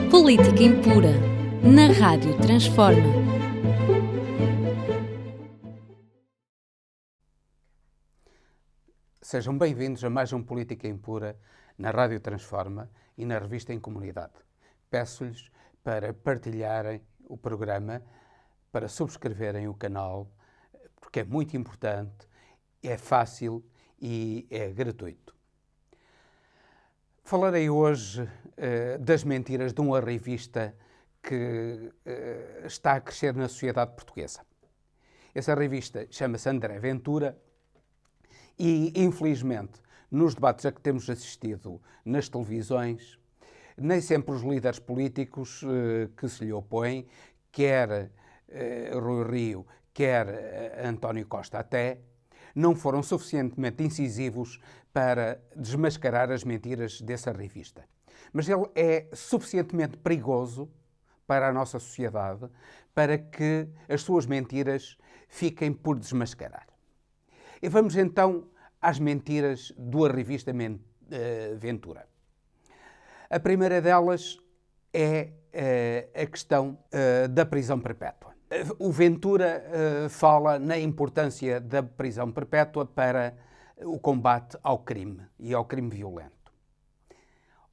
Política Impura, na Rádio Transforma. Sejam bem-vindos a mais um Política Impura na Rádio Transforma e na Revista em Comunidade. Peço-lhes para partilharem o programa, para subscreverem o canal, porque é muito importante, é fácil e é gratuito. Falarei hoje das mentiras de uma revista que está a crescer na sociedade portuguesa. Essa revista chama-se André Ventura e, infelizmente, nos debates a que temos assistido nas televisões, nem sempre os líderes políticos que se lhe opõem, quer Rui Rio, quer António Costa até, não foram suficientemente incisivos para desmascarar as mentiras dessa revista. Mas ele é suficientemente perigoso para a nossa sociedade para que as suas mentiras fiquem por desmascarar. E vamos então às mentiras da revista Ventura. A primeira delas é a questão da prisão perpétua. O Ventura fala na importância da prisão perpétua para o combate ao crime e ao crime violento.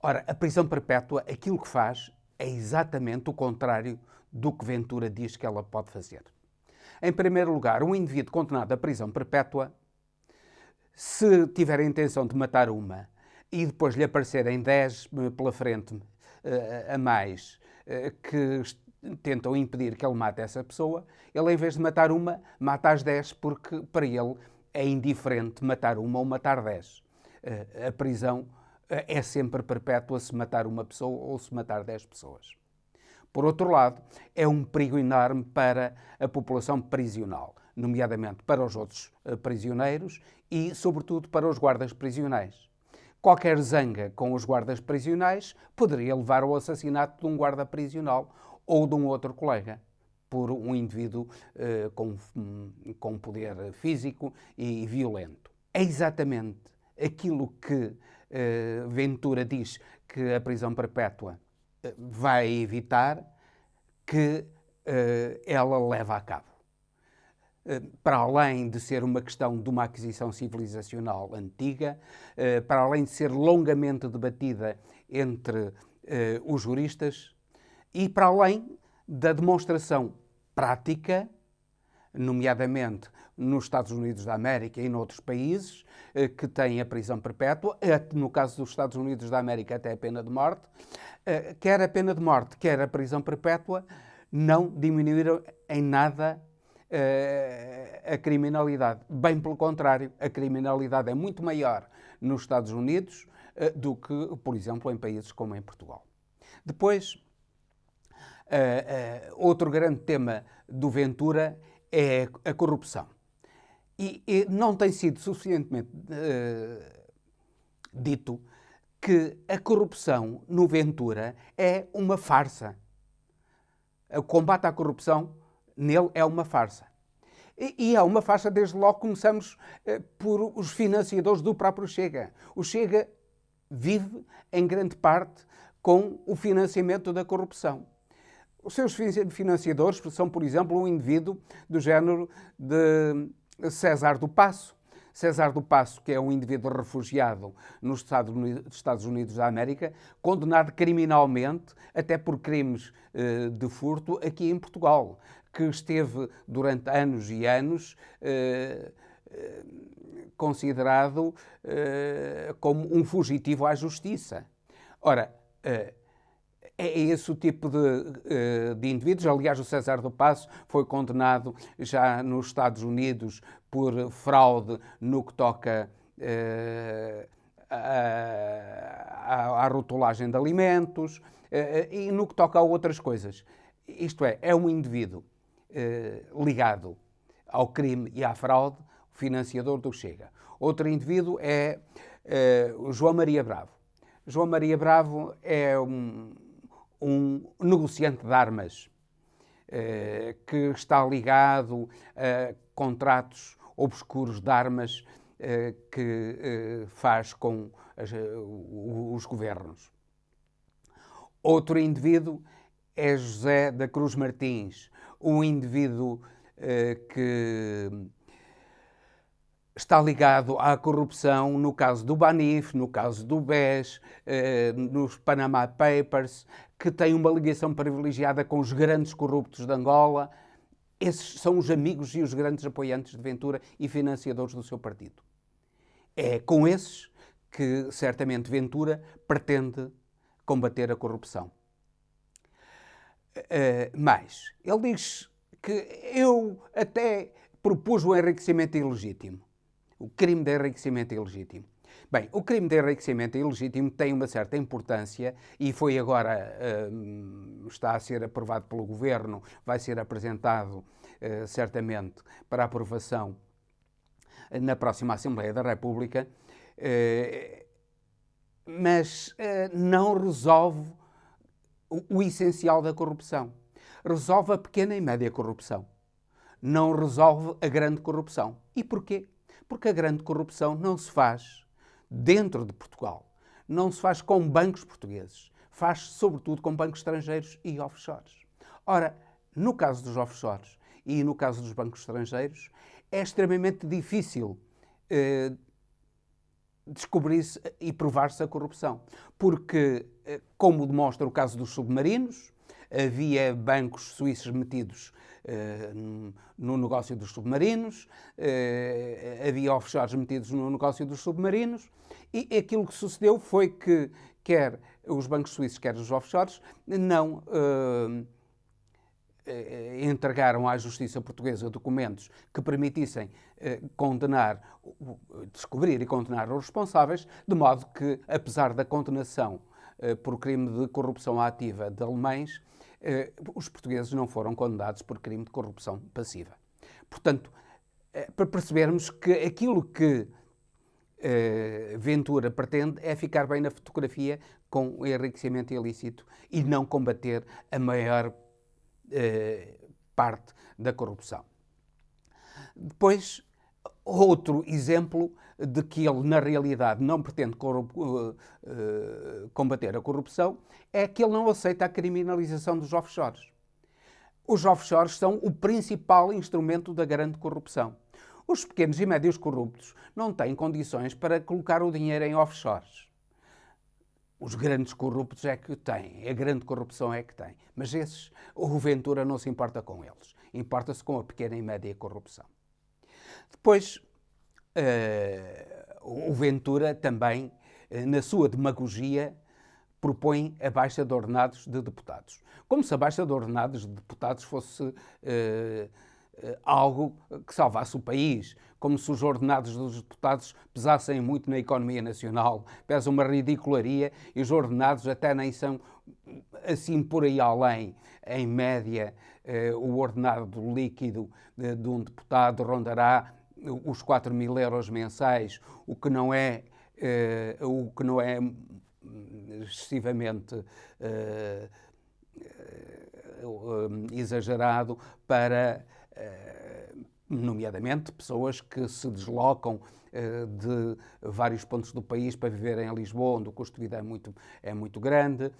Ora, a prisão perpétua, aquilo que faz é exatamente o contrário do que Ventura diz que ela pode fazer. Em primeiro lugar, um indivíduo condenado à prisão perpétua, se tiver a intenção de matar uma e depois lhe aparecerem 10 pela frente a mais que tentam impedir que ele mate essa pessoa, ele, em vez de matar uma, mata as 10, porque para ele é indiferente matar uma ou matar 10. A prisão é sempre perpétua se matar uma pessoa ou se matar 10 pessoas. Por outro lado, é um perigo enorme para a população prisional, nomeadamente para os outros prisioneiros e, sobretudo, para os guardas prisionais. Qualquer zanga com os guardas prisionais poderia levar ao assassinato de um guarda prisional ou de um outro colega, por um indivíduo com poder físico e violento. É exatamente aquilo que Ventura diz que a prisão perpétua vai evitar que ela leva a cabo. Para além de ser uma questão de uma aquisição civilizacional antiga, para além de ser longamente debatida entre os juristas e para além da demonstração prática, nomeadamente nos Estados Unidos da América e noutros países que têm a prisão perpétua, no caso dos Estados Unidos da América até a pena de morte, quer a pena de morte, quer a prisão perpétua, não diminuíram em nada a criminalidade. Bem pelo contrário, a criminalidade é muito maior nos Estados Unidos do que, por exemplo, em países como em Portugal. Depois, outro grande tema do Ventura é a corrupção. E não tem sido suficientemente dito que a corrupção no Ventura é uma farsa. O combate à corrupção nele é uma farsa. E é uma farsa, desde logo começamos por os financiadores do próprio Chega. O Chega vive, em grande parte, com o financiamento da corrupção. Os seus financiadores são, por exemplo, um indivíduo do género de César do Paço. César do Paço, que é um indivíduo refugiado nos Estados Unidos da América, condenado criminalmente, até por crimes de furto, aqui em Portugal, que esteve durante anos e anos considerado como um fugitivo à justiça. Ora, é esse o tipo de indivíduos. Aliás, o César do Paço foi condenado já nos Estados Unidos por fraude no que toca à rotulagem de alimentos e no que toca a outras coisas. Isto é um indivíduo ligado ao crime e à fraude, o financiador do Chega. Outro indivíduo é o João Maria Bravo. João Maria Bravo é um negociante de armas que está ligado a contratos obscuros de armas que faz com os governos. Outro indivíduo é José da Cruz Martins, um indivíduo que está ligado à corrupção no caso do Banif, no caso do BES, nos Panama Papers, que tem uma ligação privilegiada com os grandes corruptos de Angola. Esses são os amigos e os grandes apoiantes de Ventura e financiadores do seu partido. É com esses que, certamente, Ventura pretende combater a corrupção. Mas ele diz que eu até propus o enriquecimento ilegítimo. O crime de enriquecimento ilegítimo. Bem, o crime de enriquecimento ilegítimo tem uma certa importância e foi agora, está a ser aprovado pelo Governo, vai ser apresentado certamente para aprovação na próxima Assembleia da República, mas não resolve o essencial da corrupção. Resolve a pequena e média corrupção. Não resolve a grande corrupção. E porquê? Porque a grande corrupção não se faz dentro de Portugal. Não se faz com bancos portugueses. Faz-se, sobretudo, com bancos estrangeiros e offshores. Ora, no caso dos offshores e no caso dos bancos estrangeiros, é extremamente difícil descobrir-se e provar-se a corrupção. Porque, como demonstra o caso dos submarinos, havia bancos suíços metidos no negócio dos submarinos, havia offshores metidos no negócio dos submarinos, e aquilo que sucedeu foi que quer os bancos suíços, quer os offshores, não entregaram à justiça portuguesa documentos que permitissem descobrir e condenar os responsáveis, de modo que, apesar da condenação por crime de corrupção ativa de alemães, os portugueses não foram condenados por crime de corrupção passiva. Portanto, para percebermos que aquilo que Ventura pretende é ficar bem na fotografia com o enriquecimento ilícito e não combater a maior parte da corrupção. Depois, outro exemplo de que ele, na realidade, não pretende combater a corrupção é que ele não aceita a criminalização dos offshores. Os offshores são o principal instrumento da grande corrupção. Os pequenos e médios corruptos não têm condições para colocar o dinheiro em offshores. Os grandes corruptos é que têm, a grande corrupção é que tem. Mas esses, o Ventura não se importa com eles. Importa-se com a pequena e média corrupção. Depois, o Ventura também, na sua demagogia, propõe a baixa de ordenados de deputados. Como se a baixa de ordenados de deputados fosse algo que salvasse o país, como se os ordenados dos deputados pesassem muito na economia nacional, pesam uma ridicularia e os ordenados até nem são assim por aí além. Em média, o ordenado líquido de um deputado rondará os 4.000 euros mensais, o que não é excessivamente exagerado para, nomeadamente, pessoas que se deslocam de vários pontos do país para viverem em Lisboa, onde o custo de vida é muito grande,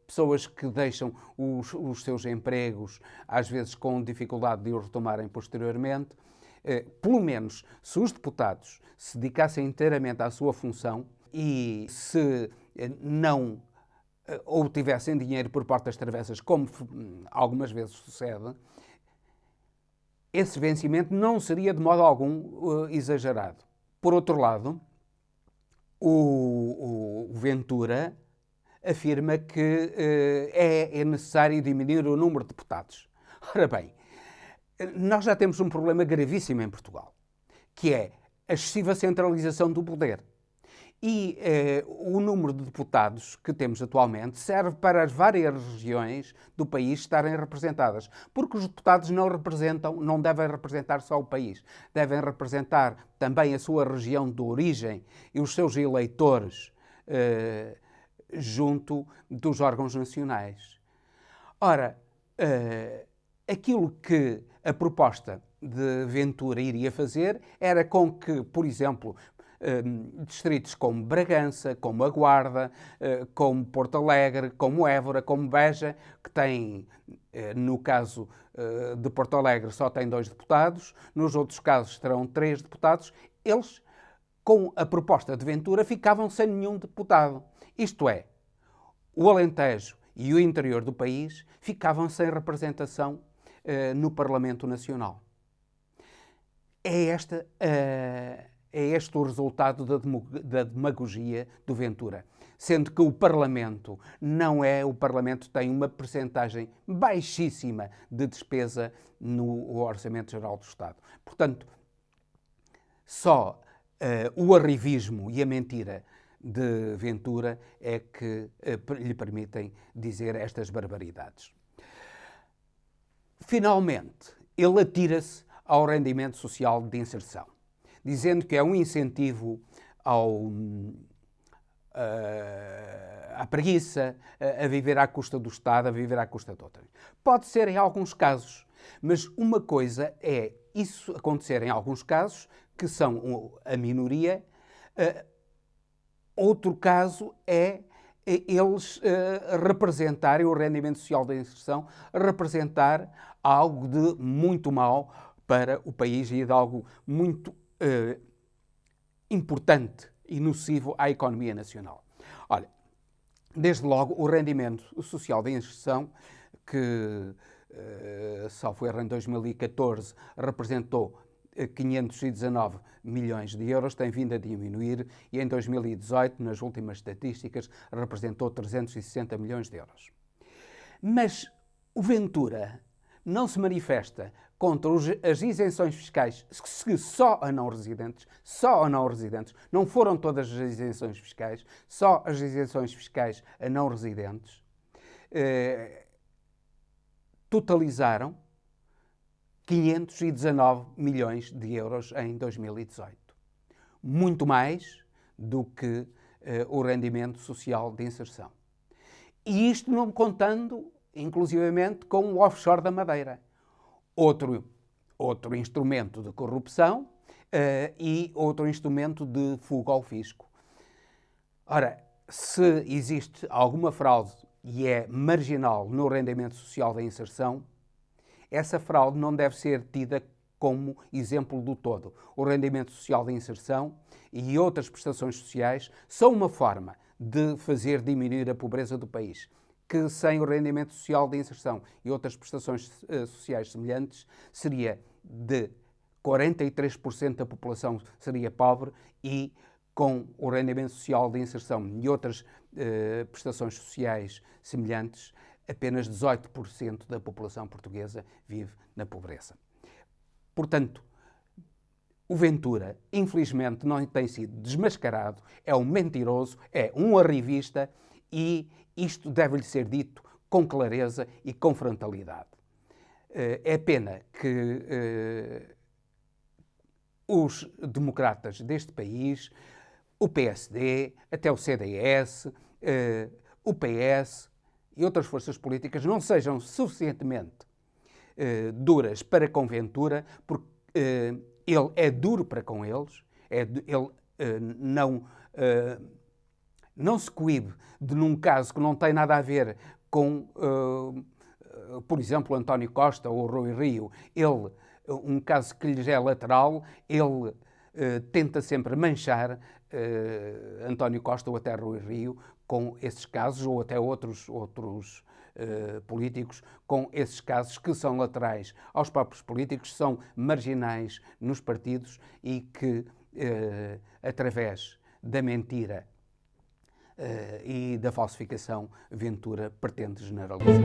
pessoas que deixam os seus empregos, às vezes com dificuldade de os retomarem posteriormente. Pelo menos, se os deputados se dedicassem inteiramente à sua função e se não obtivessem dinheiro por portas travessas, como algumas vezes sucede, esse vencimento não seria de modo algum exagerado. Por outro lado, o Ventura afirma que é necessário diminuir o número de deputados. Ora bem, nós já temos um problema gravíssimo em Portugal, que é a excessiva centralização do poder. E o número de deputados que temos atualmente serve para as várias regiões do país estarem representadas, porque os deputados não devem representar só o país, devem representar também a sua região de origem e os seus eleitores junto dos órgãos nacionais. Ora, aquilo que a proposta de Ventura iria fazer era com que, por exemplo, distritos como Bragança, como a Guarda, como Porto Alegre, como Évora, como Beja, que têm, no caso de Porto Alegre, só têm 2 deputados, nos outros casos terão 3 deputados, eles, com a proposta de Ventura, ficavam sem nenhum deputado. Isto é, o Alentejo e o interior do país ficavam sem representação no Parlamento Nacional. É este o resultado da demagogia do Ventura. Sendo que o Parlamento não é, o Parlamento tem uma percentagem baixíssima de despesa no Orçamento Geral do Estado. Portanto, só o arrivismo e a mentira de Ventura é que lhe permitem dizer estas barbaridades. Finalmente, ele atira-se ao rendimento social de inserção, dizendo que é um incentivo à preguiça, a viver à custa do Estado, a viver à custa de outras. Pode ser em alguns casos, mas uma coisa é isso acontecer em alguns casos, que são a minoria, outro caso é eles representarem o rendimento social da inserção, representar algo de muito mau para o país e de algo muito importante e nocivo à economia nacional. Olha, desde logo o rendimento social da inserção, que salvo erro em 2014 representou 519 milhões de euros, tem vindo a diminuir e em 2018, nas últimas estatísticas, representou 360 milhões de euros. Mas o Ventura não se manifesta contra as isenções fiscais só a não residentes, não foram todas as isenções fiscais, só as isenções fiscais a não residentes, totalizaram 519 milhões de euros em 2018. Muito mais do que o rendimento social de inserção. E isto não contando, inclusivamente, com o offshore da Madeira. Outro instrumento de corrupção e outro instrumento de fuga ao fisco. Ora, se existe alguma fraude e é marginal no rendimento social da inserção, essa fraude não deve ser tida como exemplo do todo. O rendimento social de inserção e outras prestações sociais são uma forma de fazer diminuir a pobreza do país, que sem o rendimento social de inserção e outras prestações sociais semelhantes, seria de 43% da população seria pobre e com o rendimento social de inserção e outras prestações sociais semelhantes, apenas 18% da população portuguesa vive na pobreza. Portanto, o Ventura, infelizmente, não tem sido desmascarado, é um mentiroso, é um arrivista e isto deve-lhe ser dito com clareza e com frontalidade. É pena que os democratas deste país, o PSD, até o CDS, o PS e outras forças políticas não sejam suficientemente duras para com Ventura, porque ele é duro para com eles, ele não se coíbe de, num caso que não tem nada a ver com, por exemplo, António Costa ou Rui Rio, um caso que lhes é lateral, ele tenta sempre manchar António Costa ou até Rui Rio com esses casos, ou até outros políticos com esses casos que são laterais aos próprios políticos, são marginais nos partidos e que, através da mentira e da falsificação, Ventura pretende generalizar.